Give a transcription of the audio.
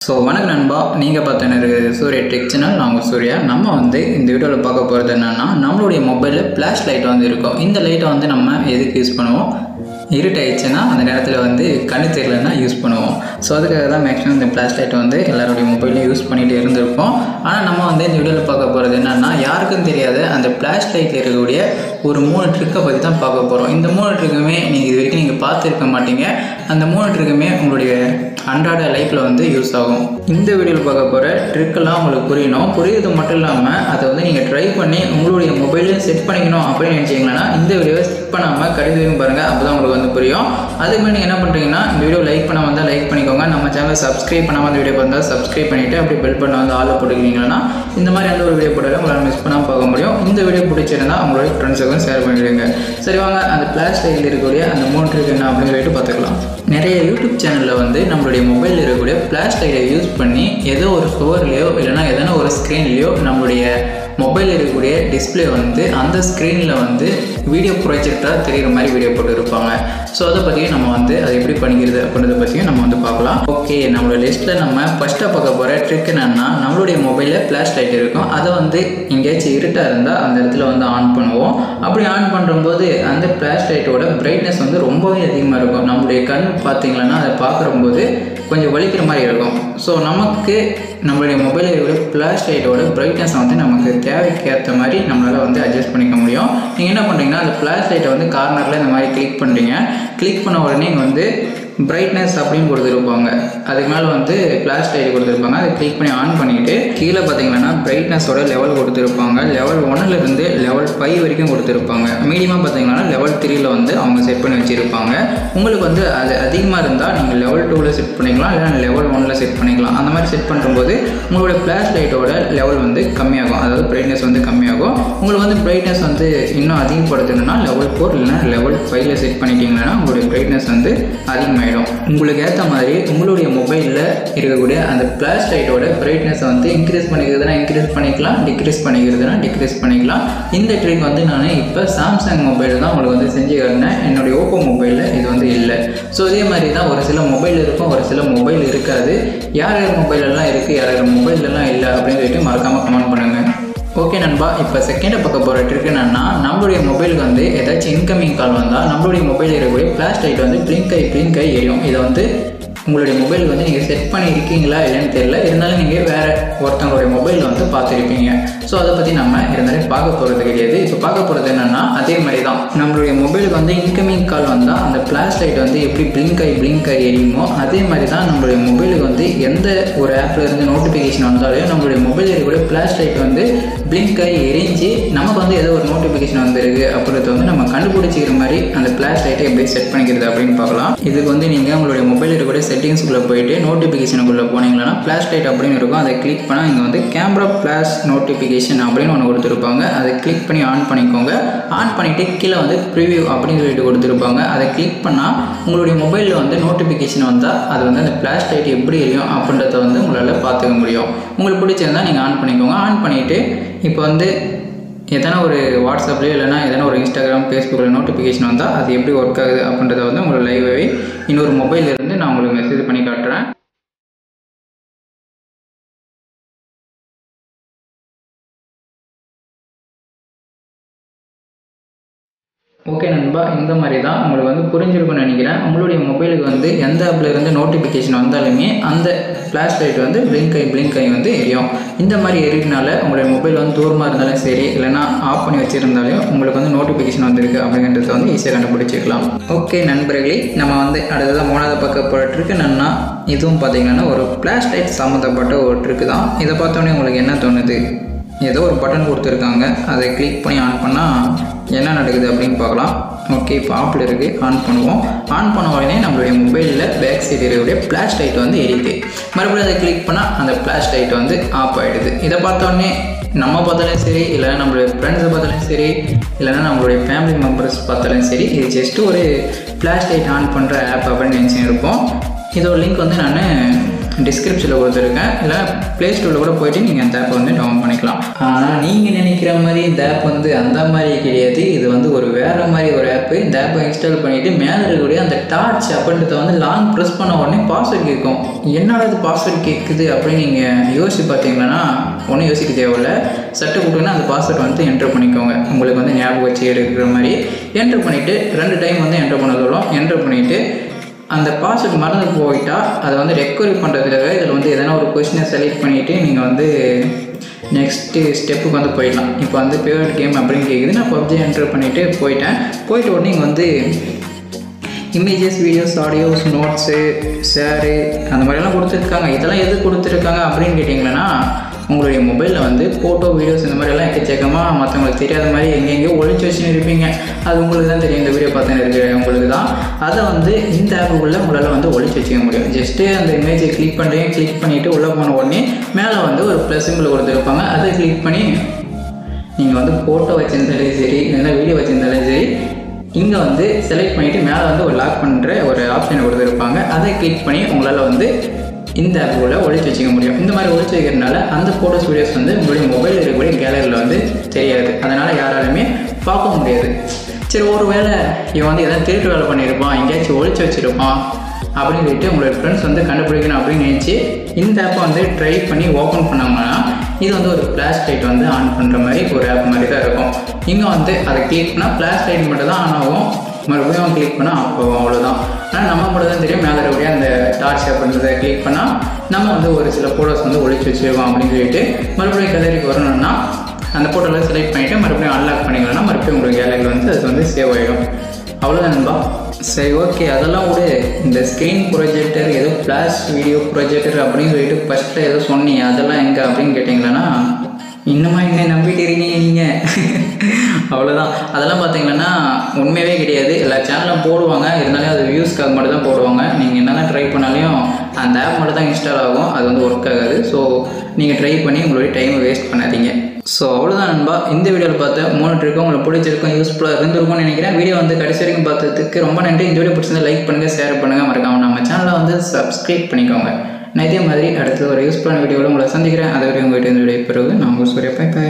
வணக்கம் நண்பா, நீங்கள் பார்த்துன்னு சூர்யா டெக் சேனல். நான் உங்கள் சூர்யா. நம்ம வந்து இந்த வீடியோவில் பார்க்க போகிறது என்னென்னா, நம்மளுடைய மொபைலில் ஃப்ளாஷ் லைட் வந்து இருக்கும். இந்த லைட்டை வந்து நம்ம எதுக்கு யூஸ் பண்ணுவோம்? இருட்டாயிடுச்சுன்னா அந்த நேரத்தில் வந்து கண்ணு தெரியலன்னா யூஸ் பண்ணுவோம். அதுக்காக தான் மேக்ஸிமம் இந்த ஃப்ளாஷ் லைட்டை வந்து எல்லாருடைய மொபைலையும் யூஸ் பண்ணிகிட்டு இருந்திருப்போம். ஆனால் நம்ம வந்து இந்த வீடியோவில் பார்க்க போகிறது என்னென்னா, யாருக்கும் தெரியாத அந்த ஃப்ளாஷ் லைட்டில் இருக்கக்கூடிய ஒரு 3 ட்ரிக்கை பற்றி தான் பார்க்க போகிறோம். இந்த 3 ட்ரிக்குமே இது வரைக்கும் நீங்கள் பார்த்துருக்க மாட்டீங்க. அந்த 3 ட்ரிக்குமே உங்களுடைய அன்றாட லைஃப்பில் வந்து யூஸ் ஆகும். இந்த வீடியோவில் பார்க்க போகிற ட்ரிக்கெல்லாம் உங்களுக்கு புரியணும். புரியுறது மட்டும் இல்லாமல் அதை வந்து நீங்கள் ட்ரை பண்ணி உங்களுடைய மொபைலையும் செட் பண்ணிக்கணும் அப்படின்னு நினச்சிங்கன்னா இந்த வீடியோவை ஸ்கிப் பண்ணாமல் கடைசியும் பாருங்கள். அப்போ தான் உங்களுக்கு வந்து புரியும். அதுக்கு மாதிரி நீங்கள் என்ன பண்ணுறீங்கன்னா, இந்த வீடியோ லைக் பண்ண வந்தால் லைக் பண்ணிக்கோங்க. நம்ம சேனலை சப்ஸ்கிரைப் பண்ணாமல் அந்த வீடியோ வந்தால் சப்ஸ்கிரைப் பண்ணிவிட்டு அப்படி பெல் பண்ண வந்து ஆளில் போட்டுக்கிட்டீங்கன்னா இந்த மாதிரி அந்த ஒரு வீடியோ போட்டாலும் உங்களால் மிஸ் பண்ணாமல் பார்க்க முடியும். இந்த வீடியோ பிடிச்சிருந்தால் அவங்களுடைய ஃப்ரெண்ட்ஸுக்கும் ஷேர் பண்ணிவிடுங்க. சரி, வாங்க அந்த ஃப்ளாஷ் லைட்டில் இருக்கக்கூடிய அந்த 3 ட்ரிக் என்ன அப்படின்னு சொல்லிட்டு பார்த்துக்கலாம். நிறைய யூடியூப் சேனலில் வந்து நம்மளுடைய மொபைலில் இருக்கக்கூடிய ஃப்ளாஷ் லைட்டை யூஸ் பண்ணி ஏதோ ஒரு சுவர்லையோ இல்லைனா எதனா ஒரு ஸ்க்ரீன்லையோ நம்மளுடைய மொபைலில் இருக்கக்கூடிய டிஸ்பிளே வந்து அந்த ஸ்க்ரீனில் வந்து வீடியோ ப்ரொஜெக்டாக தெரிகிற மாதிரி வீடியோ போட்டுருப்பாங்க. அதை பற்றியும் நம்ம வந்து அதை எப்படி பண்ணிக்கிறது அப்படின்றத பற்றியும் நம்ம வந்து பார்க்கலாம். ஓகே, நம்மளோட லிஸ்ட்டில் நம்ம ஃபஸ்ட்டாக பார்க்க போகிற ட்ரிக் என்னென்னா, நம்மளுடைய மொபைலில் ஃப்ளாஷ் லைட் இருக்கும். அதை வந்து எங்கேயாச்சும் இருட்டாக இருந்தால் அந்த இடத்துல வந்து ஆன் பண்ணுவோம். அப்படி ஆன் பண்ணும்போது அந்த ஃப்ளாஷ் லைட்டோட பிரைட்னஸ் வந்து ரொம்பவே அதிகமாக இருக்கும். நம்மளுடைய கண் பார்த்தீங்கன்னா அதை பார்க்கும்போது கொஞ்சம் வலிக்கிற மாதிரி இருக்கும். நமக்கு நம்மளுடைய மொபைலில் இருக்கிற ஃப்ளாஷ் லைட்டோட பிரைட்னஸ் வந்து நமக்கு தேவைக்கு ஏற்ற மாதிரி நம்மளால் வந்து அட்ஜஸ்ட் பண்ணிக்க முடியும். நீங்கள் என்ன பண்ணுறீங்கன்னா, அந்த ஃப்ளாஷ் லைட்டை வந்து கார்னரில் இந்த மாதிரி கிளிக் பண்ணுறீங்க. கிளிக் பண்ண உடனே இங்கே வந்து பிரைட்னஸ் அப்படின்னு கொடுத்துருப்பாங்க. அதுக்கு மேலே வந்து ஃப்ளாஷ் லைட் கொடுத்துருப்பாங்க. அதை கிளிக் பண்ணி ஆன் பண்ணிக்கிட்டு கீழே பார்த்தீங்கன்னா பிரைட்னஸோட லெவல் கொடுத்துருப்பாங்க. லெவல் 1லேருந்து லெவல் 5 வரைக்கும் கொடுத்துருப்பாங்க. மீடியமாக பார்த்தீங்கன்னா லெவல் 3ல் வந்து அவங்க செட் பண்ணி வச்சுருப்பாங்க. உங்களுக்கு வந்து அது அதிகமாக இருந்தால் நீங்கள் லெவல் 2ல் செட் பண்ணிக்கலாம், இல்லைனா லெவல் 1ல் செட் பண்ணிக்கலாம். அந்த மாதிரி செட் பண்ணும்போது உங்களோட ஃப்ளாஷ் லைட்டோட லெவல் வந்து கம்மியாகும், அதாவது பிரைட்னஸ் வந்து கம்மியாகும். உங்களுக்கு வந்து பிரைட்னஸ் வந்து இன்னும் அதிகப்படுத்தணும்னா லெவல் 4 இல்லைனா லெவல் 5ல் செட் பண்ணிட்டீங்கன்னா உங்களுடைய பிரைட்னஸ் வந்து அதிகமாக உங்களுக்கு ஏற்ற மாதிரி உங்களுடைய மொபைலில் இருக்கக்கூடிய அந்த ஃப்ளாஷ் லைட்டோட பிரைட்னஸை வந்து இன்க்ரீஸ் பண்ணிக்கிறதுனா இன்க்ரீஸ் பண்ணிக்கலாம், டிக்ரீஸ் பண்ணிக்கிறதுனா டிக்ரீஸ் பண்ணிக்கலாம். இந்த ட்ரிக் வந்து நான் இப்போ சாம்சங் மொபைல் தான் உங்களுக்கு வந்து செஞ்சு காட்டினேன். என்னுடைய ஓப்போ மொபைலில் இது வந்து இல்லை. இதே மாதிரி தான் ஒரு சில மொபைல் இருக்கும், ஒரு சில மொபைல் இருக்காது. யார் யார் மொபைலெல்லாம் இருக்குது, யார் யார் மொபைலெல்லாம் இல்லை அப்படின்னு சொல்லிட்டு மறக்காமல் கமெண்ட் பண்ணுங்கள். ஓகே நண்பா, இப்போ செகண்டை பார்க்க போகிற ட்ரிக் என்னென்னா, நம்மளுடைய மொபைலுக்கு வந்து ஏதாச்சும் இன்கமிங் கால் வந்தால் நம்மளுடைய மொபைலில் இருக்கக்கூடிய ஃப்ளாஷ் லைட் வந்து பிளிங்க் ஆகி எரியும். இதை வந்து உங்களுடைய மொபைலுக்கு வந்து நீங்கள் செட் பண்ணியிருக்கீங்களா இல்லைன்னு தெரியல, இருந்தாலும் நீங்கள் வேறு ஒருத்தவங்களுடைய மொபைலில் வந்து பார்த்துருப்பீங்க. அதை பற்றி நம்ம இருந்தாலும் பார்க்க போகிறது கிடையாது. இப்போ பார்க்க போகிறது என்னென்னா, அதே மாதிரி தான் நம்மளுடைய மொபைலுக்கு வந்து இன்கமிங் கால் வந்தால் அந்த ஃப்ளாஷ் லைட் வந்து எப்படி பிளிங்க் ஆகி எரியுமோ அதே மாதிரி தான் நம்மளுடைய மொபைலுக்கு வந்து எந்த ஒரு ஆப்பில் இருந்து நோட்டிஃபிகேஷன் வந்தாலும் நம்மளுடைய மொபைலில் இருக்கக்கூடிய ஃப்ளாஷ் லைட் வந்து பிளிங்க் ஆகி எரிஞ்சு நமக்கு வந்து ஏதோ ஒரு நோட்டிஃபிகேஷன் வந்துருக்கு அப்படின்றத வந்து நம்ம கண்டுபிடிச்சிக்கிற மாதிரி அந்த ஃப்ளாஷ் லைட்டை எப்படி செட் பண்ணிக்கிறது அப்படின்னு பார்க்கலாம். இதுக்கு வந்து நீங்கள் உங்களுடைய மொபைலில் இருக்கக்கூடிய செட்டிங்ஸ்குள்ளே போயிட்டு நோட்டிஃபிகேஷனுக்குள்ளே போனீங்கன்னா ஃப்ளாஷ் லைட் அப்படின்னு இருக்கும். அதை கிளிக் பண்ணால் இங்கே வந்து கேமரா ஃப்ளாஷ் நோட்டிஃபிகேஷன் அப்படின்னு ஒன்று கொடுத்துருப்பாங்க. அதை கிளிக் பண்ணி ஆன் பண்ணிக்கோங்க. ஆன் பண்ணிவிட்டு கீழே வந்து ப்ரிவியூ அப்படின்னு சொல்லிட்டு கொடுத்துருப்பாங்க. அதை கிளிக் பண்ணால் உங்களுடைய மொபைலில் வந்து நோட்டிஃபிகேஷன் வந்தால் அது வந்து அந்த ஃப்ளாஷ் லைட் எப்படி எரியும் அப்படின்றத வந்து உங்களால் பார்த்துக்க முடியும். உங்களுக்கு பிடிச்சிருந்தால் நீங்கள் ஆன் பண்ணிக்கோங்க. ஆன் பண்ணிவிட்டு இப்போ வந்து எதனா ஒரு வாட்ஸ்அப்லேயோ இல்லைனா எதனா ஒரு இன்ஸ்டாகிராம், ஃபேஸ்புக்கில் நோட்டிஃபிகேஷன் வந்தால் அது எப்படி ஒர்க் ஆகுது அப்படின்றத வந்து உங்களை லைவாகவே இன்னொரு மொபைல்லேருந்து நான் உங்களுக்கு மெசேஜ் பண்ணி காட்டுறேன். ஓகே நண்பா, இந்த மாதிரி தான் உங்களுக்கு வந்து புரிஞ்சிருக்கும்னு நினைக்கிறேன். உங்களுடைய மொபைலுக்கு வந்து எந்த ஆப்பில் இருந்து நோட்டிஃபிகேஷன் வந்தாலுமே அந்த ஃப்ளாஷ் லைட் வந்து பிளிங்க் ஆகி வந்து எரியும். இந்த மாதிரி எரியினால உங்களுடைய மொபைல் வந்து தூரமாக இருந்தாலும் சரி, இல்லைனா ஆஃப் பண்ணி வச்சுருந்தாலும் உங்களுக்கு வந்து நோட்டிஃபிகேஷன் வந்திருக்கு அப்படிங்கிறத வந்து ஈஸியாக கண்டுபிடிச்சிக்கலாம். ஓகே நண்பர்களே, நம்ம வந்து அடுத்ததான் 3வது பக்கம் போகிற ட்ரிக் என்னென்னா, இதுவும் பார்த்தீங்கன்னா ஒரு ஃப்ளாஷ் லைட் சம்மந்தப்பட்ட ஒரு ட்ரிக் தான். இதை பார்த்தோன்னே உங்களுக்கு என்ன தோணுது? ஏதோ ஒரு பட்டன் கொடுத்துருக்காங்க, அதை கிளிக் பண்ணி ஆன் பண்ணால் என்ன நடக்குது அப்படின்னு பார்க்கலாம். ஓகே, இப்போ ஆப்பில் இருக்குது, ஆன் பண்ணுவோம். ஆன் பண்ண உடனே நம்மளுடைய மொபைலில் பேக் சைடு இருக்கக்கூடிய ஃப்ளாஷ் லைட் வந்து எரியுது. மறுபடியும் அதை கிளிக் பண்ணால் அந்த ஃப்ளாஷ் லைட் வந்து ஆஃப் ஆகிடுது. இதை பார்த்தோன்னே நம்ம பார்த்தாலும் சரி, இல்லைனா நம்மளுடைய ஃப்ரெண்ட்ஸை பார்த்தாலும் சரி, இல்லைனா நம்மளுடைய ஃபேமிலி மெம்பர்ஸ் பார்த்தாலும் சரி, இது ஜஸ்ட்டு ஒரு ஃப்ளாஷ் லைட் ஆன் பண்ணுற ஆப் அப்படின்னு நினச்சின்னு இருப்போம். இதோட லிங்க் வந்து நான் டிஸ்கிரிப்ஷனில் கொடுத்துருக்கேன், இல்லை ப்ளே ஸ்டோரில் கூட போய்ட்டு நீங்கள் அந்த ஆப்பை வந்து டவுன்லோட் பண்ணிக்கலாம். ஆனால் நீங்கள் நினைக்கிற மாதிரி இந்த ஆப் வந்து அந்த மாதிரி கிடையாது. இது வந்து ஒரு வேறு மாதிரி ஒரு ஆப்பு. இந்த ஆப்பை இன்ஸ்டால் பண்ணிவிட்டு மேலே இருக்கக்கூடிய அந்த டார்ச் அப்படின்றத வந்து லாங் ப்ரெஸ் பண்ண உடனே பாஸ்வேர்ட் கேட்கும். என்னடா இது பாஸ்வேர்ட் கேட்குது அப்படின்னு நீங்கள் யோசிச்சு பார்த்தீங்கன்னா ஒன்றும் யோசிக்க தேவையில்லை. சட்டை கொடுங்கன்னா அந்த பாஸ்வேர்ட் வந்து என்ட்ரு பண்ணிக்கோங்க. உங்களுக்கு வந்து ஞாபகம் வச்சு எடுக்கிற மாதிரி என்ட்ரு பண்ணிவிட்டு 2 டைம் வந்து என்ட்ரு பண்ண சொல்லும். என்ட்ரு பண்ணிவிட்டு அந்த பாஸ்வேர்ட் மறந்து போயிட்டால் அதை வந்து ரெக்கவரி பண்ணுறதுக்காக இதில் வந்து எதனா ஒரு கொஸ்டினை செலக்ட் பண்ணிவிட்டு நீங்கள் வந்து நெக்ஸ்ட்டு ஸ்டெப்புக்கு வந்து போயிடலாம். இப்போ வந்து ஃபேவரட் கேம் அப்படின்னு கேட்குது. நான் PUBG என்ட்ரு பண்ணிவிட்டு போயிட்டு உடனே இங்கே வந்து images, videos, audios, notes, share அந்த மாதிரிலாம் கொடுத்துருக்காங்க. இதெல்லாம் எது கொடுத்துருக்காங்க அப்படின்னு கேட்டிங்கன்னா, உங்களுடைய மொபைலில் வந்து ஃபோட்டோ, வீடியோஸ் இந்த மாதிரிலாம் எக்கச்சக்கமாக மற்றவங்களுக்கு தெரியாத மாதிரி எங்கெங்கேயோ ஒழிச்சு வச்சுன்னு இருப்பீங்க. அது உங்களுக்கு தான் தெரியும். இந்த வீடியோ பார்த்துன்னு இருக்கிற உங்களுக்கு தான். அதை வந்து இந்த ஆப்புக்குள்ளே உங்களால் வந்து ஒழிச்சு வச்சுக்க முடியும். ஜஸ்ட்டு அந்த இமேஜை கிளிக் பண்ணிவிட்டு உள்ளே போன உடனே மேலே வந்து ஒரு ப்ளஸ் சிம்பிள் கொடுத்துருப்பாங்க. அதை கிளிக் பண்ணி நீங்கள் வந்து ஃபோட்டோ வச்சுருந்தாலும் சரி, இல்லைன்னா வீடியோ வச்சுருந்தாலும் சரி, இங்கே வந்து செலக்ட் பண்ணிவிட்டு மேலே வந்து ஒரு லாக் பண்ணுற ஒரு ஆப்ஷனை கொடுத்துருப்பாங்க. அதை கிளிக் பண்ணி உங்களால் வந்து இந்த ஆப்புக்குள்ளே ஒழிச்சு வச்சுக்க முடியும். இந்த மாதிரி ஒழிச்சு வைக்கிறதுனால அந்த ஃபோட்டோஸ், வீடியோஸ் வந்து உங்களுடைய மொபைலில் இருக்கக்கூடிய கேலரியில் வந்து தெரியாது. அதனால் யாராலுமே பார்க்க முடியாது. சரி, ஒரு வேளை இவன் வந்து எதாவது திருட்டு வேலை பண்ணியிருப்பான், எங்கேயாச்சும் ஒழிச்சு வச்சுருப்பான் அப்படின்னு சொல்லிட்டு உங்களோட ஃப்ரெண்ட்ஸ் வந்து கண்டுபிடிக்கணும் அப்படின்னு நினச்சி இந்த ஆப்பை வந்து ட்ரை பண்ணி ஓப்பன் பண்ணாங்கன்னா இது வந்து ஒரு ஃப்ளாஷ் லைட் வந்து ஆன் பண்ணுற மாதிரி ஒரு ஆப் மாதிரி தான் இருக்கும். இங்கே வந்து அதை கிளிக் பண்ணால் ஃப்ளாஷ் லைட் மட்டும் தான் ஆன் ஆகும். மறுபடியும் கிளிக் பண்ணால் அப்போ அவ்வளோதான். ஆனால் நம்ம மட்டும் தான் தெரியும் மேலே இருக்கக்கூடிய அந்த டார்ச் அப்படின்றத கிளிக் பண்ணால் நம்ம வந்து ஒரு சில ஃபோட்டோஸ் வந்து ஒழிச்சு வச்சுருக்கோம் அப்படின்னு சொல்லிட்டு மறுபடியும் கேலரிக்கு வரணும்னா அந்த ஃபோட்டோவில் செலக்ட் பண்ணிவிட்டு மறுபடியும் அன்லாக் பண்ணிக்கணும்னா மறுபடியும் உங்களுக்கு கேலரியில் வந்து அது வந்து சேவ் ஆகிடும். அவ்வளோதான் நண்பா. சரி, ஓகே, அதெல்லாம் விட இந்த ஸ்க்ரீன் ப்ரொஜெக்டர், ஏதோ ஃப்ளாஷ் வீடியோ ப்ரொஜெக்டர் அப்படின்னு சொல்லிட்டு ஃபஸ்ட்டில் ஏதோ சொன்னீங்க, அதெல்லாம் எங்கே அப்படின்னு கேட்டிங்களன்னா, இன்னுமா என்ன நம்பிட்டு இருக்கீங்க நீங்கள்? அவ்வளோதான். அதெல்லாம் பார்த்தீங்கன்னா உண்மையாகவே கிடையாது. எல்லா சேனலும் போடுவாங்க, இருந்தாலும் அது வியூஸ்க்காக மட்டும் தான் போடுவாங்க. நீங்கள் என்ன தான் ட்ரை பண்ணாலையும் அந்த ஆப் மட்டும் தான் இன்ஸ்டால் ஆகும், அது வந்து ஒர்க் ஆகாது. ஸோ நீங்கள் ட்ரை பண்ணி உங்களுடைய டைமை வேஸ்ட் பண்ணாதீங்க. ஸோ அவ்வளோதான் நண்பா. இந்த வீடியோவில் பார்த்த 3 ட்ரிக்கும் உங்களுக்கு பிடிச்சிருக்கும், யூஸ்ஃபுல்லாக இருந்திருக்கும்னு நினைக்கிறேன். வீடியோ வந்து கடைசி வரைக்கும் பார்த்ததுக்கு ரொம்ப நன்றி. இந்த வீடியோ பிடிச்சிருந்தா லைக் பண்ணுங்கள், ஷேர் பண்ணுங்கள், மறக்காமல் நம்ம சேனலை வந்து சப்ஸ்கிரைப் பண்ணிக்கோங்க. நான் இதே மாதிரி அடுத்த ஒரு யூஸ்ஃபுல்லான வீடியோவில் உங்களை சந்திக்கிறேன். அதை வரைக்கும் உங்கள்கிட்ட இந்த வீடியோ பிறகு நான் உங்கள் சூர்யா. பை.